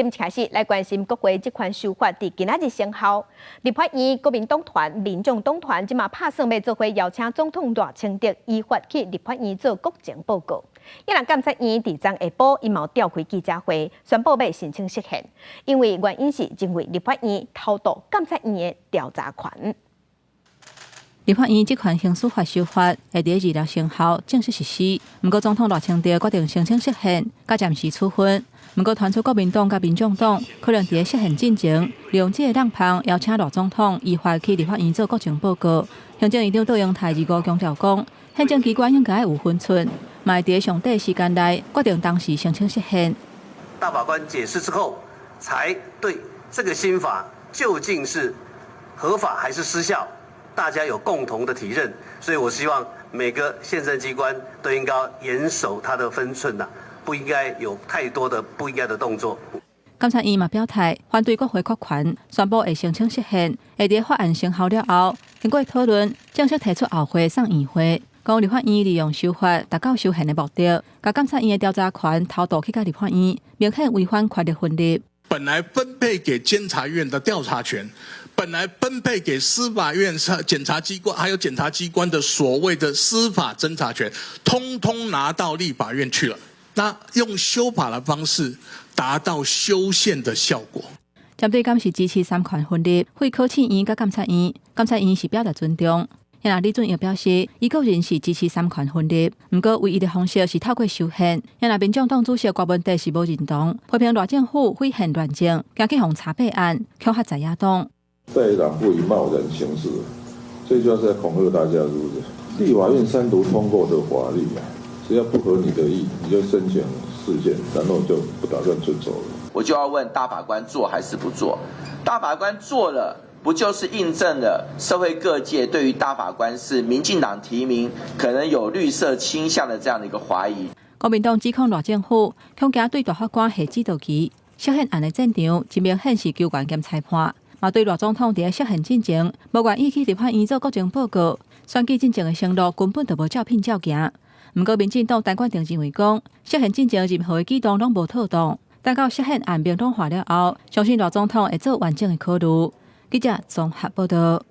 今开始来关心国会这款修法伫今仔日生效。立法院国民党团、民众党团即马拍算要做伙邀请总统赖清德依法去立法院做国情报告。伊人监察院伫昨下晡伊嘛召开记者会，宣布要申请释宪，因为原因是认为立法院偷渡监察院的调查权。立法院这款刑事法修法会伫2日生效正式实施。不过，总统赖清德决定申请释宪，甲暂时处分。不过，传出国民党甲民众党可能伫释宪进前，利用这个浪棒邀请赖总统依法去立法院做国情报告。行政院长杜永泰25强调讲，宪政机关应该有分寸，嘛会伫上短时间内决定当时申请释宪。大法官解释之后，才对这个新法究竟是合法还是失效，大家有共同的体认。所以我希望每个宪政机关都应该严守它的分寸呐。不应该有太多的不应该的动作。监察院嘛表态反对国会扩权，宣布会申请释宪，会伫法案生效了后，经过讨论，正式提出后会送院会。讲立法院利用修法达到修宪的目的，甲监察院的调查权偷渡去甲立法院，明显违反权力分立。本来分配给监察院的调查权，本来分配给司法院、检察机关还有检察机关的所谓的司法侦查权，通通拿到立法院去了。那用修法的方式达到修宪的效果。针对敢是支持三权分立，会考试院甲监察院，监察院是表达尊重。然而李准又表示，伊个人是支持三权分立，不过唯一的方式是透过修宪。然而民众党主席郭文德是无认同，批评赖政府毁宪乱政，惊去互查备案，恐吓在野党。在野党不以贸然行事，最主要是在恐吓大家，是不是？立法院3读通过的法律啊。只要不合你的意，你就申请释宪，然后就不打算遵守了。我就要问大法官做还是不做？大法官做了，不就是印证了社会各界对于大法官是民进党提名，可能有绿色倾向的这样的一个怀疑？国民党指控赖政府恐惊对大法官下指导棋，释宪案的战场真明显是纠官兼裁判。嘛对赖总统伫释宪进前，无愿意去立法院做国情报告，选举进前的承诺根本就无照片照行。不过，民进党陈冠廷认为讲，释宪进前任何的举动拢无妥当，等到释宪案明朗化了后，相信赖总统会做完整的考虑。记者综合报道。